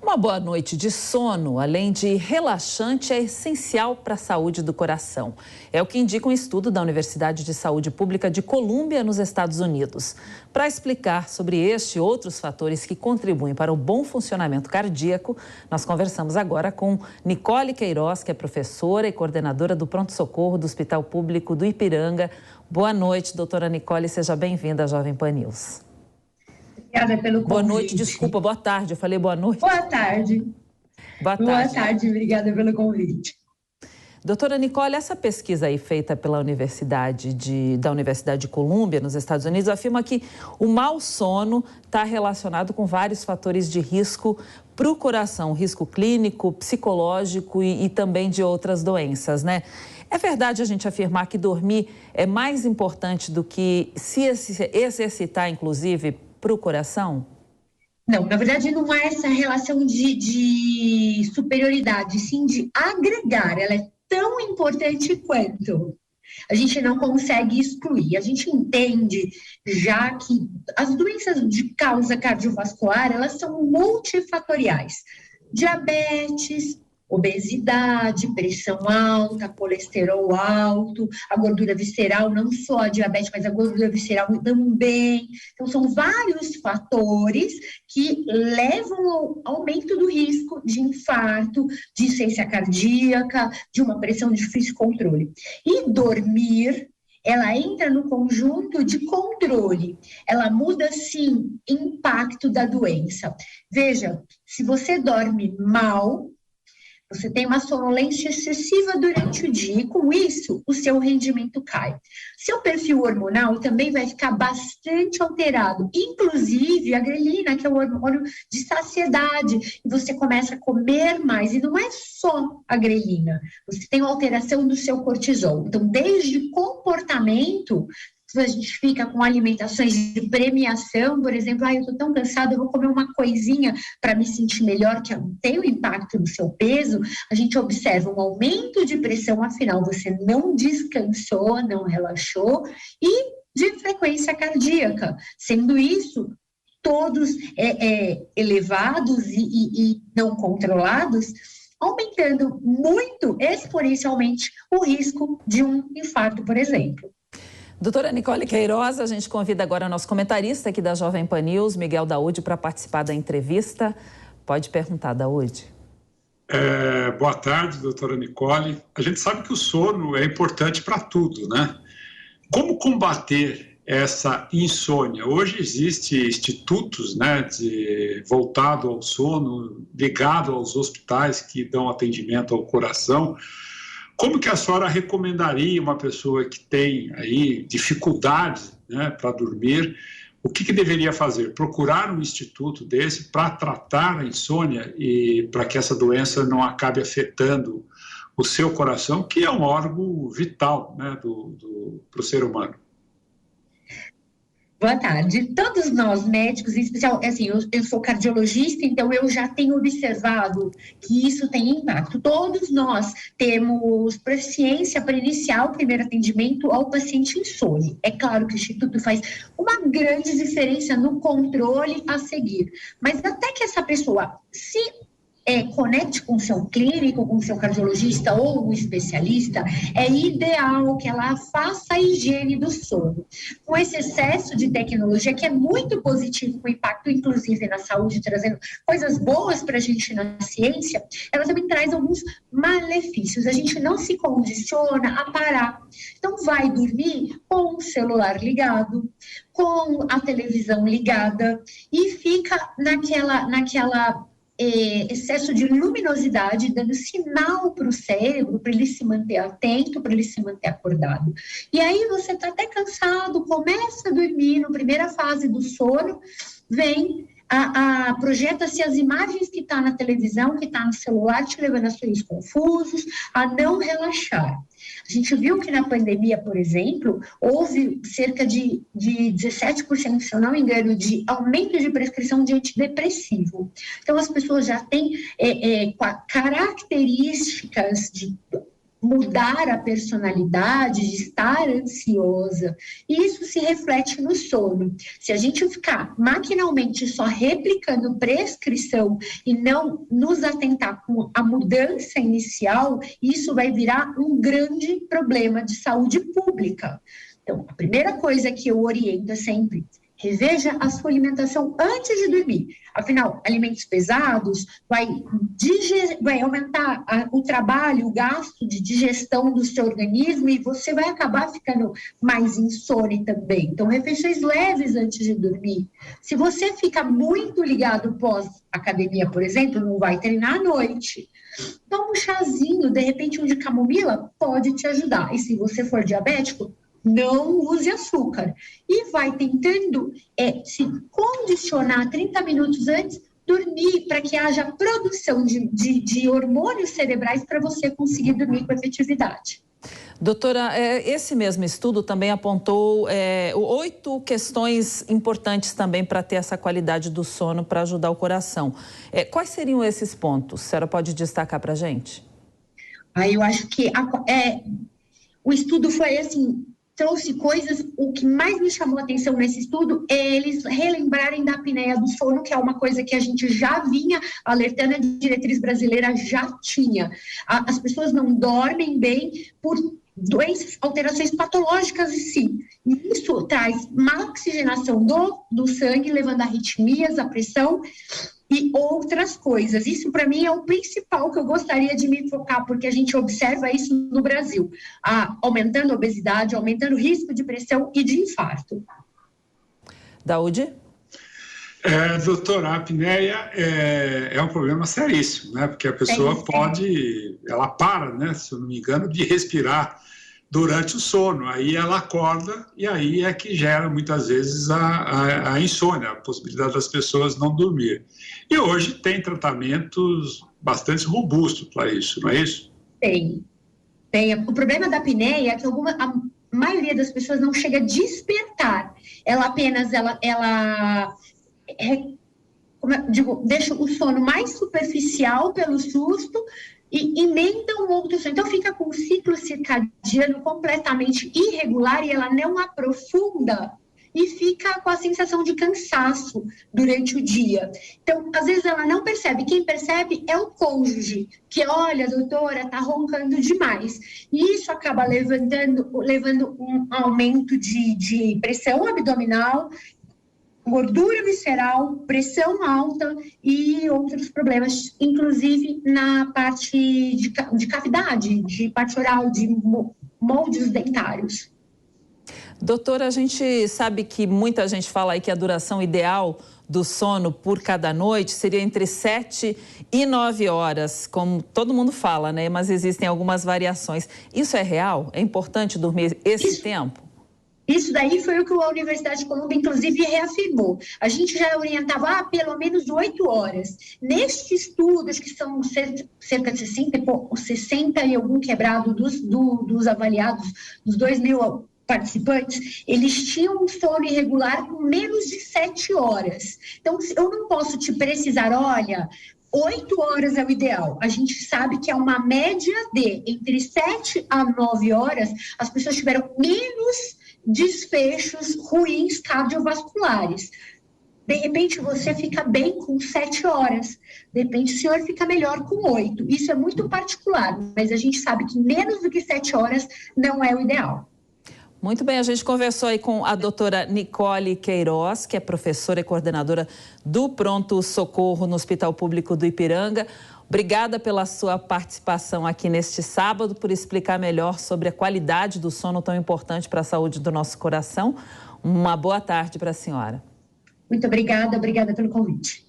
Uma boa noite de sono, além de relaxante, é essencial para a saúde do coração. É o que indica um estudo da Universidade de Saúde Pública de Colômbia, nos Estados Unidos. Para explicar sobre este e outros fatores que contribuem para o bom funcionamento cardíaco, nós conversamos agora com Nicole Queiroz, que é professora e coordenadora do pronto-socorro do Hospital Público do Ipiranga. Boa noite, doutora Nicole, seja bem-vinda à Jovem Pan News. Obrigada pelo convite. Boa noite, desculpa, boa tarde, eu falei boa noite. Boa tarde. Boa tarde. Boa tarde, obrigada pelo convite. Doutora Nicole, essa pesquisa aí feita pela Universidade de Colômbia, nos Estados Unidos, afirma que o mau sono está relacionado com vários fatores de risco para o coração, risco clínico, psicológico e também de outras doenças, né? É verdade a gente afirmar que dormir é mais importante do que se exercitar, inclusive, para o coração? Não, na verdade não há essa relação de superioridade, sim de agregar. Ela é tão importante quanto. A gente não consegue excluir. A gente entende já que as doenças de causa cardiovascular, elas são multifatoriais. Diabetes, obesidade, pressão alta, colesterol alto, a gordura visceral, não só a diabetes, mas a gordura visceral também. Então, são vários fatores que levam ao aumento do risco de infarto, de insuficiência cardíaca, de uma pressão de difícil controle. E dormir, ela entra no conjunto de controle. Ela muda, sim, o impacto da doença. Veja, se você dorme mal, você tem uma sonolência excessiva durante o dia e, com isso, o seu rendimento cai. Seu perfil hormonal também vai ficar bastante alterado, inclusive a grelina, que é o hormônio de saciedade, e você começa a comer mais, e não é só a grelina, você tem uma alteração do seu cortisol. Então, desde comportamento, a gente fica com alimentações de premiação, por exemplo, eu estou tão cansada, eu vou comer uma coisinha para me sentir melhor, que tem um impacto no seu peso. A gente observa um aumento de pressão, afinal, você não descansou, não relaxou, e de frequência cardíaca. Sendo isso, todos elevados e não controlados, aumentando muito, exponencialmente, o risco de um infarto, por exemplo. Doutora Nicole Queiroz, a gente convida agora o nosso comentarista aqui da Jovem Pan News, Miguel Daúde, para participar da entrevista. Pode perguntar, Daúde. Boa tarde, doutora Nicole. A gente sabe que o sono é importante para tudo, né? Como combater essa insônia? Hoje existem institutos, né, voltado ao sono, ligado aos hospitais que dão atendimento ao coração. Como que a senhora recomendaria uma pessoa que tem aí dificuldades, né, para dormir? O que deveria fazer? Procurar um instituto desse para tratar a insônia e para que essa doença não acabe afetando o seu coração, que é um órgão vital, né, para o ser humano. Boa tarde. Todos nós médicos, em especial, assim, eu sou cardiologista, então eu já tenho observado que isso tem impacto. Todos nós temos proficiência para iniciar o primeiro atendimento ao paciente insone. É claro que o Instituto faz uma grande diferença no controle a seguir, mas até que essa pessoa se conecte com o seu clínico, com o seu cardiologista ou um especialista, é ideal que ela faça a higiene do sono. Com esse excesso de tecnologia, que é muito positivo, com impacto inclusive na saúde, trazendo coisas boas para a gente na ciência, ela também traz alguns malefícios. A gente não se condiciona a parar. Então, vai dormir com o celular ligado, com a televisão ligada e fica naquela excesso de luminosidade, dando sinal para o cérebro, para ele se manter atento, para ele se manter acordado. E aí você está até cansado, começa a dormir, na primeira fase do sono, vem projeta-se as imagens que está na televisão, que está no celular, te levando a sonhos confusos, a não relaxar. A gente viu que na pandemia, por exemplo, houve cerca de 17%, se eu não me engano, de aumento de prescrição de antidepressivo. Então, as pessoas já têm características mudar a personalidade, de estar ansiosa, e isso se reflete no sono. Se a gente ficar maquinalmente só replicando prescrição e não nos atentar com a mudança inicial, isso vai virar um grande problema de saúde pública. Então, a primeira coisa que eu oriento é sempre: reveja a sua alimentação antes de dormir. Afinal, alimentos pesados vai aumentar o trabalho, o gasto de digestão do seu organismo e você vai acabar ficando mais insone também. Então, refeições leves antes de dormir. Se você fica muito ligado pós-academia, por exemplo, não vai treinar à noite. Toma um chazinho, de repente um de camomila, pode te ajudar. E se você for diabético, não use açúcar. E vai tentando se condicionar 30 minutos antes, dormir, para que haja produção de hormônios cerebrais para você conseguir dormir com efetividade. Doutora, esse mesmo estudo também apontou 8 questões importantes também para ter essa qualidade do sono, para ajudar o coração. Quais seriam esses pontos? A senhora pode destacar para a gente? Eu acho que o estudo foi assim, trouxe coisas. O que mais me chamou a atenção nesse estudo é eles relembrarem da apneia do sono, que é uma coisa que a gente já vinha alertando, a diretriz brasileira já tinha. As pessoas não dormem bem por doenças, alterações patológicas em si. E isso traz má oxigenação do sangue, levando a arritmias, a pressão e outras coisas. Isso, para mim, é o principal que eu gostaria de me focar, porque a gente observa isso no Brasil, aumentando a obesidade, aumentando o risco de pressão e de infarto. Daúde? Doutora, a apneia é um problema seríssimo, né? Porque a pessoa ela para, né, se eu não me engano, de respirar durante o sono. Aí ela acorda e aí é que gera muitas vezes a insônia, a possibilidade das pessoas não dormir. E hoje tem tratamentos bastante robustos para isso, não é isso? Tem. O problema da apneia é que a maioria das pessoas não chega a despertar. Ela apenas deixa o sono mais superficial pelo susto e emenda um outro sono. Então, fica com um ciclo circadiano completamente irregular e ela não aprofunda e fica com a sensação de cansaço durante o dia. Então, às vezes ela não percebe. Quem percebe é o cônjuge, que olha, doutora, está roncando demais. E isso acaba levando um aumento de pressão abdominal, gordura visceral, pressão alta e outros problemas, inclusive na parte de cavidade, de parte oral, de moldes dentários. Doutora, a gente sabe que muita gente fala aí que a duração ideal do sono por cada noite seria entre 7 e 9 horas, como todo mundo fala, né? Mas existem algumas variações. Isso é real? É importante dormir esse tempo? Isso daí foi o que a Universidade de Colômbia, inclusive, reafirmou. A gente já orientava pelo menos 8 horas. Nestes estudos, que são cerca de 60 e algum quebrado dos avaliados, dos 2.000 participantes, eles tinham um sono irregular com menos de 7 horas. Então, eu não posso te precisar, olha, 8 horas é o ideal. A gente sabe que é uma média de entre 7 a 9 horas, as pessoas tiveram menos desfechos ruins cardiovasculares. De repente, você fica bem com 7 horas. De repente, o senhor fica melhor com 8. Isso é muito particular, mas a gente sabe que menos do que 7 horas não é o ideal. Muito bem, a gente conversou aí com a doutora Nicole Queiroz, que é professora e coordenadora do Pronto Socorro no Hospital Público do Ipiranga. Obrigada pela sua participação aqui neste sábado, por explicar melhor sobre a qualidade do sono tão importante para a saúde do nosso coração. Uma boa tarde para a senhora. Muito obrigada pelo convite.